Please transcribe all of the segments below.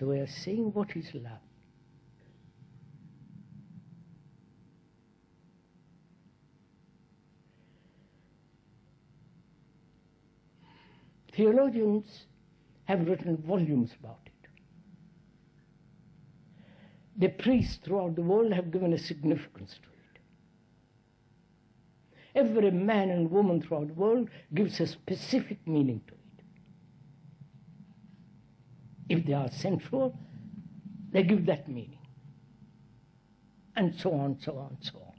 So we are saying, what is love? Theologians have written volumes about it. The priests throughout the world have given a significance to it. Every man and woman throughout the world gives a specific meaning to it. If they are sensual, they give that meaning. And so on, so on, so on.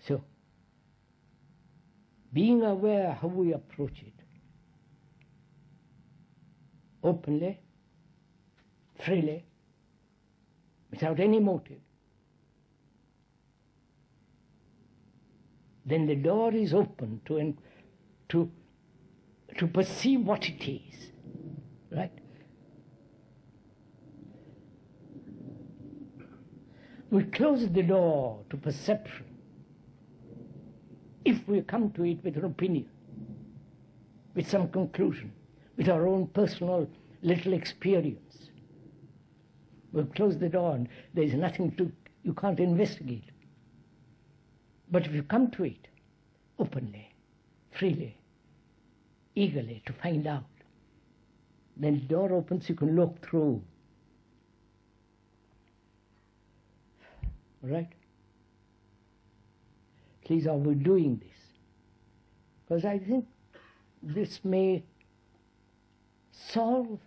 So, being aware how we approach it, openly, freely, without any motive, then the door is open to perceive what it is, right? We close the door to perception if we come to it with an opinion, with some conclusion, with our own personal little experience. We'll close the door and there's nothing you can't investigate. But if you come to it openly, freely, eagerly to find out, then the door opens, you can look through. All right? Please, are we doing this? Because I think this may solve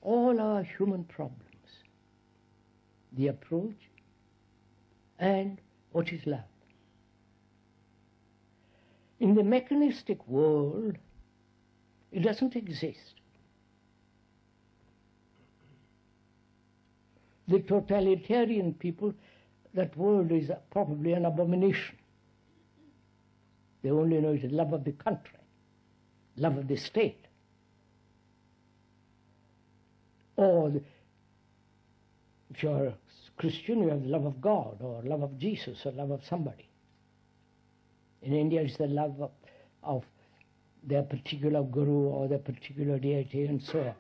all our human problems. The approach and what is love. In the mechanistic world, it doesn't exist. The totalitarian people, that word is probably an abomination. They only know it as love of the country, love of the state. Or if you're a Christian, you have the love of God, or love of Jesus, or love of somebody. In India, it's the love of their particular guru or their particular deity, and so on.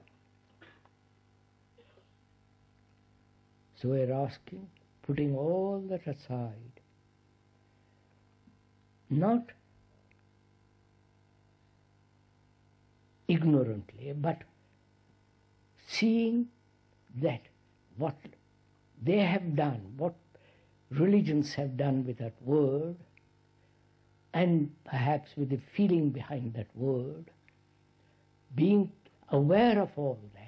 So we're asking, putting all that aside, not ignorantly, but seeing that what they have done, what religions have done with that word, and perhaps with the feeling behind that word, being aware of all that,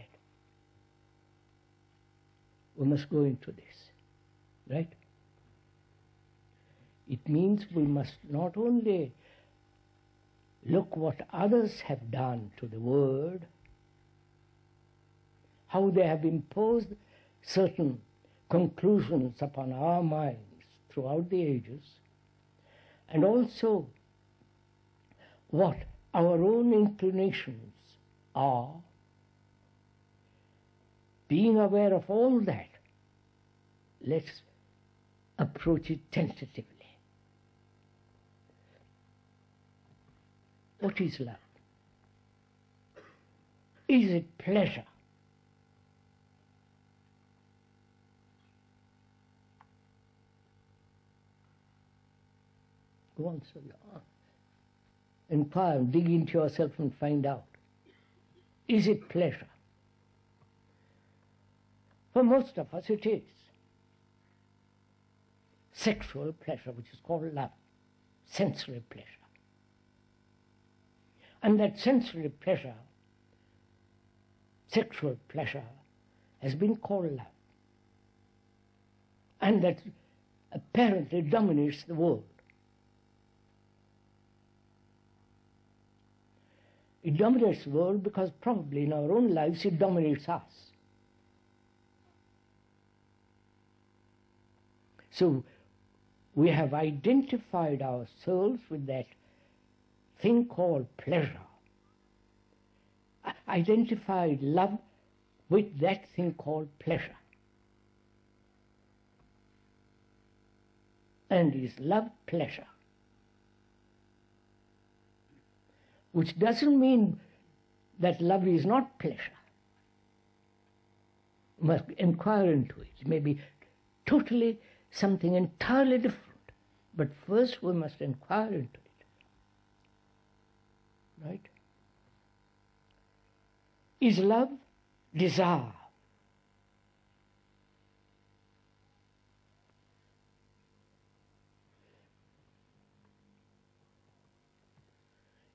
we must go into this, right? It means we must not only look what others have done to the word, how they have imposed certain conclusions upon our minds throughout the ages, and also what our own inclinations are. Being aware of all that, let's approach it tentatively. What is love? Is it pleasure? Go on, sir. Inquire, dig into yourself and find out. Is it pleasure? For most of us it is. Sexual pleasure, which is called love, sensory pleasure. And that sensory pleasure, sexual pleasure, has been called love. And that apparently dominates the world. It dominates the world because probably in our own lives it dominates us. So we have identified ourselves with that thing called pleasure, identified love with that thing called pleasure. And is love pleasure? Which doesn't mean that love is not pleasure. We must inquire into it. It may be totally something entirely different. But first we must inquire into it. Right? Is love desire?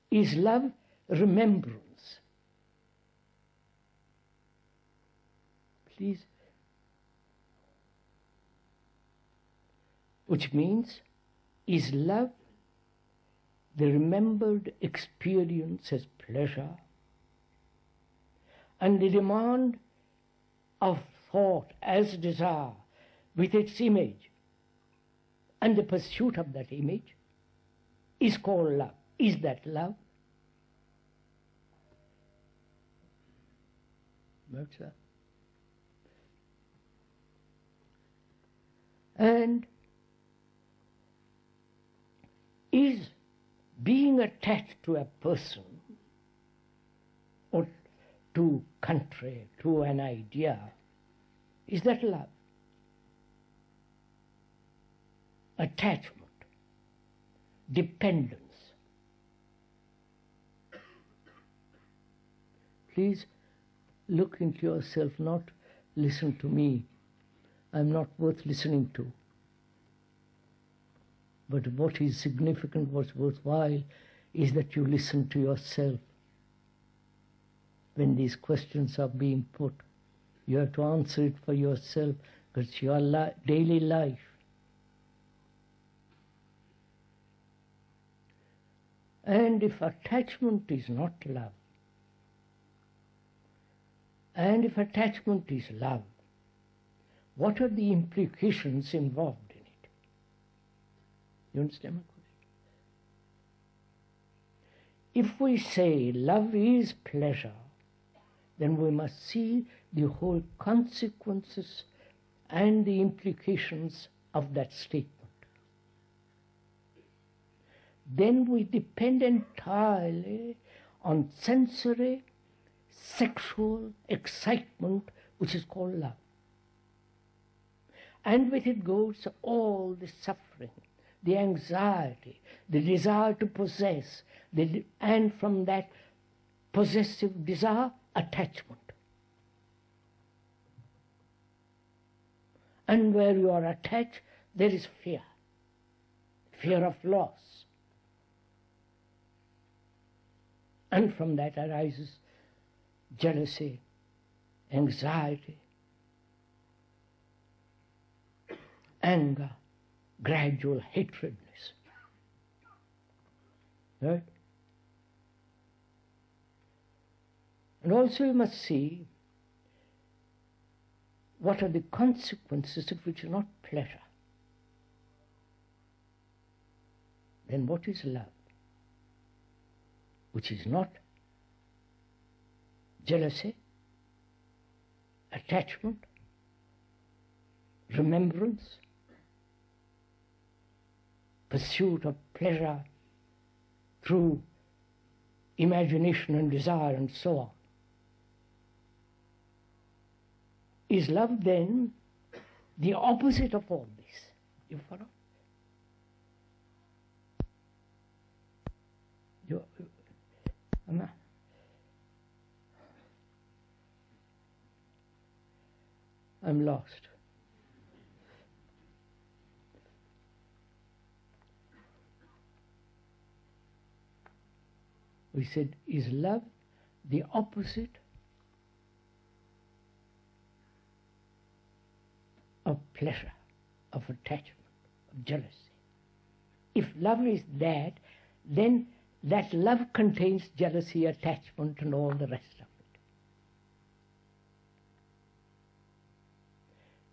Is love remembrance? Please. Which means, is love the remembered experience as pleasure, and the demand of thought as desire with its image, and the pursuit of that image is called love? Is that love? That's that. And is being attached to a person or to country, to an idea, is that love? Attachment, dependence. Please look into yourself, not listen to me. I'm not worth listening to. But what is significant, what's worthwhile, is that you listen to yourself. When these questions are being put, you have to answer it for yourself, because it's your daily life. And if attachment is not love, and if attachment is love, what are the implications involved in it? You understand my question? If we say love is pleasure, then we must see the whole consequences and the implications of that statement. Then we depend entirely on sensory, sexual excitement, which is called love. And with it goes all the suffering, the anxiety, the desire to possess, and from that possessive desire, attachment. And where you are attached, there is fear, fear of loss. And from that arises jealousy, anxiety, anger, gradual hatredness. Right? And also you must see what are the consequences of which is not pleasure. Then what is love? Which is not jealousy, attachment, remembrance, pursuit of pleasure through imagination and desire and so on. Is love then the opposite of all this? You follow? I'm lost. We said, is love the opposite of pleasure, of attachment, of jealousy? If love is that, then that love contains jealousy, attachment, and all the rest of it.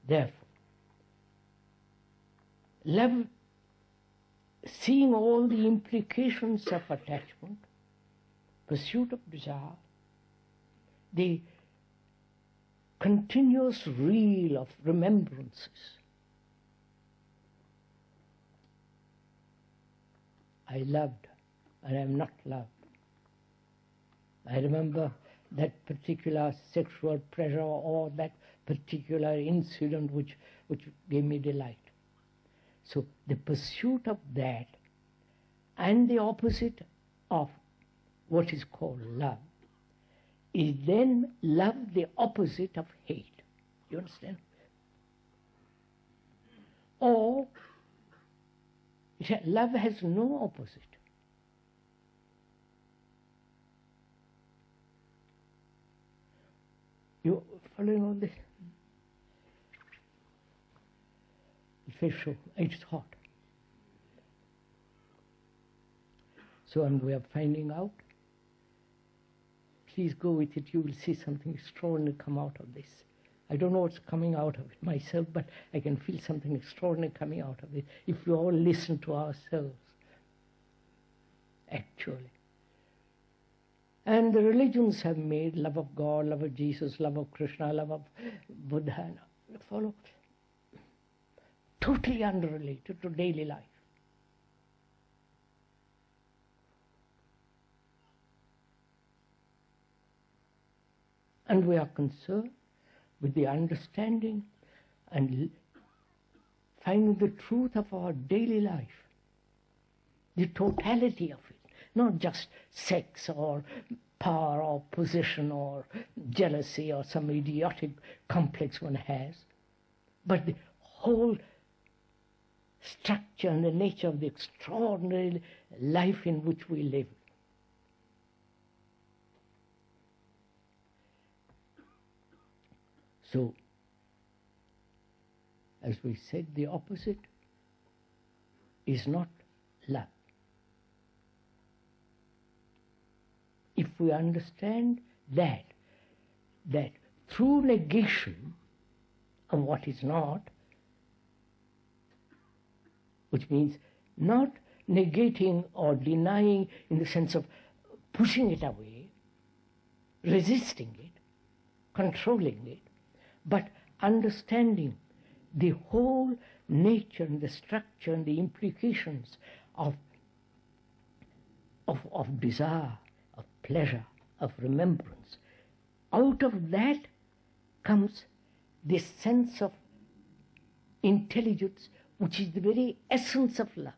Therefore, love, seeing all the implications of attachment, pursuit of desire, the continuous reel of remembrances. I loved and I am not loved. I remember that particular sexual pleasure or that particular incident which gave me delight. So the pursuit of that and the opposite of what is called love is then love, the opposite of hate. You understand? Or love has no opposite. You following all this? It's hot. So, and we are finding out. Please go with it. You will see something extraordinary come out of this. I don't know what's coming out of it myself, but I can feel something extraordinary coming out of it if we all listen to ourselves, actually. And the religions have made love of God, love of Jesus, love of Krishna, love of Buddha, follow, totally unrelated to daily life. And we are concerned with the understanding and finding the truth of our daily life, the totality of it, not just sex or power or position or jealousy or some idiotic complex one has, but the whole structure and the nature of the extraordinary life in which we live. So, as we said, the opposite is not love. If we understand that through negation of what is not, which means not negating or denying in the sense of pushing it away, resisting it, controlling it, but understanding the whole nature and the structure and the implications of desire, of pleasure, of remembrance. Out of that comes this sense of intelligence, which is the very essence of love.